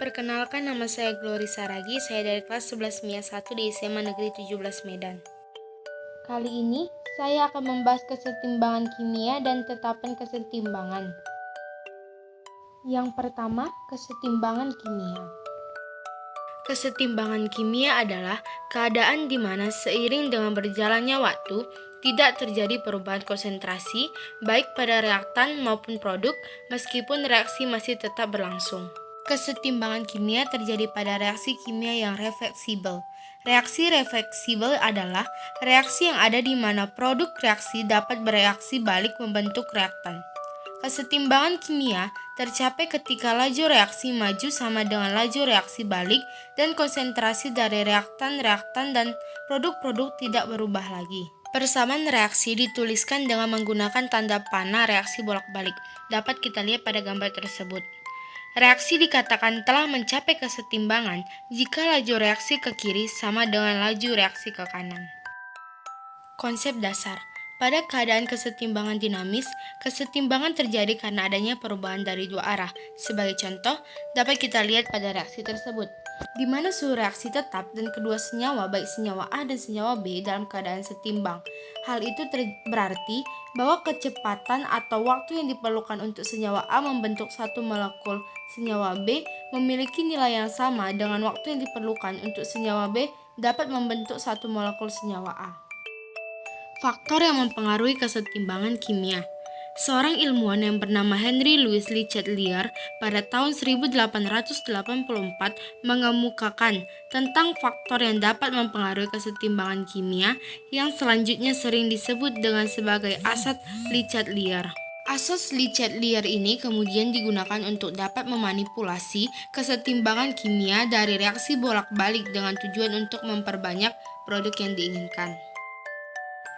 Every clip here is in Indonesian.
Perkenalkan, nama saya Glory Saragi, saya dari kelas 11 MIA 1 di SMA Negeri 17 Medan. Kali ini, saya akan membahas kesetimbangan kimia dan tetapan kesetimbangan. Yang pertama, kesetimbangan kimia. Kesetimbangan kimia adalah keadaan di mana seiring dengan berjalannya waktu, tidak terjadi perubahan konsentrasi, baik pada reaktan maupun produk, meskipun reaksi masih tetap berlangsung. Kesetimbangan kimia terjadi pada reaksi kimia yang reversibel. Reaksi reversibel adalah reaksi yang ada di mana produk reaksi dapat bereaksi balik membentuk reaktan. Kesetimbangan kimia tercapai ketika laju reaksi maju sama dengan laju reaksi balik dan konsentrasi dari reaktan dan produk-produk tidak berubah lagi. Persamaan reaksi dituliskan dengan menggunakan tanda panah reaksi bolak-balik. Dapat kita lihat pada gambar tersebut. Reaksi dikatakan telah mencapai kesetimbangan jika laju reaksi ke kiri sama dengan laju reaksi ke kanan. Konsep dasar. Pada keadaan kesetimbangan dinamis, kesetimbangan terjadi karena adanya perubahan dari dua arah. Sebagai contoh, dapat kita lihat pada reaksi tersebut, di mana suhu reaksi tetap dan kedua senyawa baik senyawa A dan senyawa B dalam keadaan setimbang. Hal itu berarti bahwa kecepatan atau waktu yang diperlukan untuk senyawa A membentuk satu molekul senyawa B memiliki nilai yang sama dengan waktu yang diperlukan untuk senyawa B dapat membentuk satu molekul senyawa A. Faktor yang mempengaruhi kesetimbangan kimia. Seorang ilmuwan yang bernama Henry Louis Le Chatelier pada tahun 1884 mengemukakan tentang faktor yang dapat mempengaruhi kesetimbangan kimia yang selanjutnya sering disebut dengan sebagai asas Le Chatelier. Asas Le Chatelier ini kemudian digunakan untuk dapat memanipulasi kesetimbangan kimia dari reaksi bolak-balik dengan tujuan untuk memperbanyak produk yang diinginkan.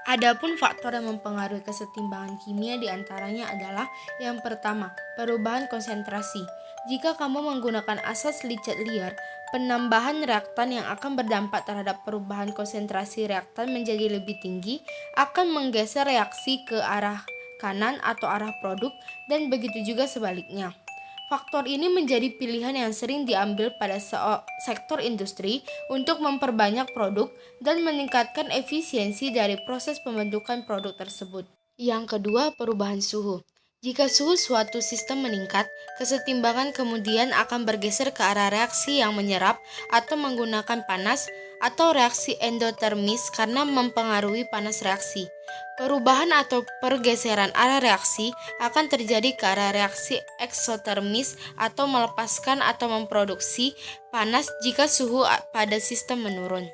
Adapun faktor yang mempengaruhi kesetimbangan kimia diantaranya adalah yang pertama, perubahan konsentrasi. Jika kamu menggunakan asas Le Chatelier, penambahan reaktan yang akan berdampak terhadap perubahan konsentrasi reaktan menjadi lebih tinggi akan menggeser reaksi ke arah kanan atau arah produk dan begitu juga sebaliknya. Faktor ini menjadi pilihan yang sering diambil pada sektor industri untuk memperbanyak produk dan meningkatkan efisiensi dari proses pembentukan produk tersebut. Yang kedua, perubahan suhu. Jika suhu suatu sistem meningkat, kesetimbangan kemudian akan bergeser ke arah reaksi yang menyerap atau menggunakan panas atau reaksi endotermis karena mempengaruhi panas reaksi. Perubahan atau pergeseran arah reaksi akan terjadi ke arah reaksi eksotermis atau melepaskan atau memproduksi panas jika suhu pada sistem menurun.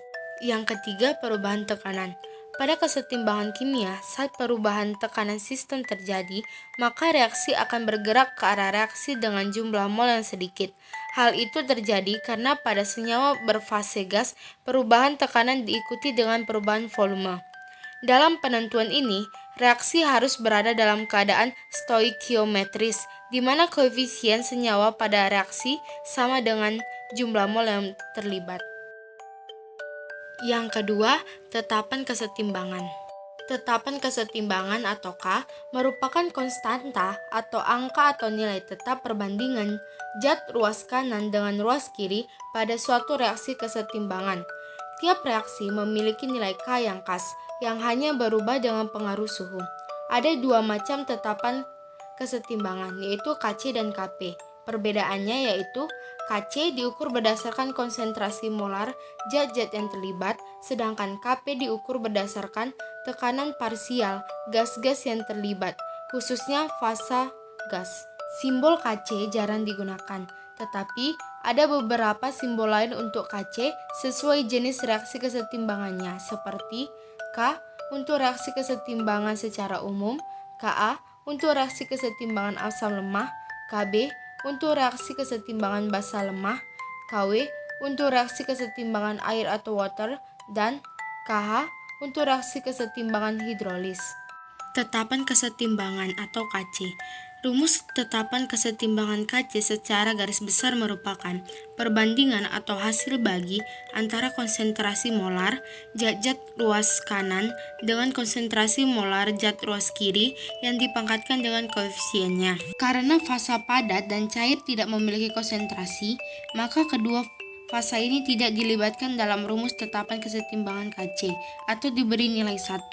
Yang ketiga, perubahan tekanan. Pada kesetimbangan kimia, saat perubahan tekanan sistem terjadi, maka reaksi akan bergerak ke arah reaksi dengan jumlah mol yang sedikit. Hal itu terjadi karena pada senyawa berfase gas, perubahan tekanan diikuti dengan perubahan volume. Dalam penentuan ini, reaksi harus berada dalam keadaan stoikiometris, di mana koefisien senyawa pada reaksi sama dengan jumlah mol yang terlibat. Yang kedua, tetapan kesetimbangan. Tetapan kesetimbangan atau K merupakan konstanta atau angka atau nilai tetap perbandingan zat ruas kanan dengan ruas kiri pada suatu reaksi kesetimbangan. Tiap reaksi memiliki nilai K yang khas, yang hanya berubah dengan pengaruh suhu. Ada dua macam tetapan kesetimbangan, yaitu Kc dan Kp. Perbedaannya yaitu Kc diukur berdasarkan konsentrasi molar zat-zat yang terlibat, sedangkan Kp diukur berdasarkan tekanan parsial gas-gas yang terlibat, khususnya fasa gas. Simbol Kc jarang digunakan, tetapi ada beberapa simbol lain untuk Kc sesuai jenis reaksi kesetimbangannya, seperti K untuk reaksi kesetimbangan secara umum, Ka untuk reaksi kesetimbangan asam lemah, Kb untuk reaksi kesetimbangan basa lemah, Kw untuk reaksi kesetimbangan air atau water, dan Kh untuk reaksi kesetimbangan hidrolis. Tetapan kesetimbangan atau Kc. Rumus tetapan kesetimbangan KC secara garis besar merupakan perbandingan atau hasil bagi antara konsentrasi molar zat-zat ruas kanan dengan konsentrasi molar zat ruas kiri yang dipangkatkan dengan koefisiennya. Karena fasa padat dan cair tidak memiliki konsentrasi, maka kedua fasa ini tidak dilibatkan dalam rumus tetapan kesetimbangan KC atau diberi nilai 1.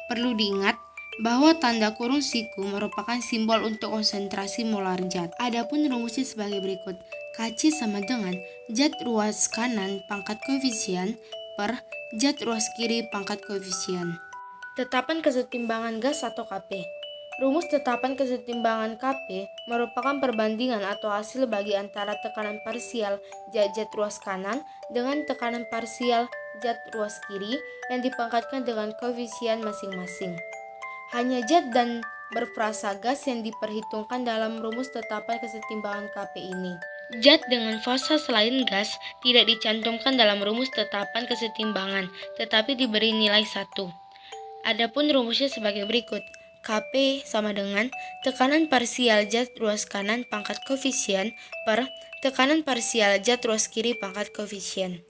Perlu diingat bahwa tanda kurung siku merupakan simbol untuk konsentrasi molar zat. Adapun rumusnya sebagai berikut. KC sama dengan zat ruas kanan pangkat koefisien per zat ruas kiri pangkat koefisien. Tetapan kesetimbangan gas atau Kp. Rumus tetapan kesetimbangan Kp merupakan perbandingan atau hasil bagi antara tekanan parsial zat-zat ruas kanan dengan tekanan parsial zat ruas kiri yang dipangkatkan dengan koefisien masing-masing. Hanya zat dan berfrasa gas yang diperhitungkan dalam rumus tetapan kesetimbangan Kp ini. Zat dengan fasa selain gas tidak dicantumkan dalam rumus tetapan kesetimbangan, tetapi diberi nilai 1. Adapun rumusnya sebagai berikut. Kp sama dengan tekanan parsial zat ruas kanan pangkat koefisien per tekanan parsial zat ruas kiri pangkat koefisien.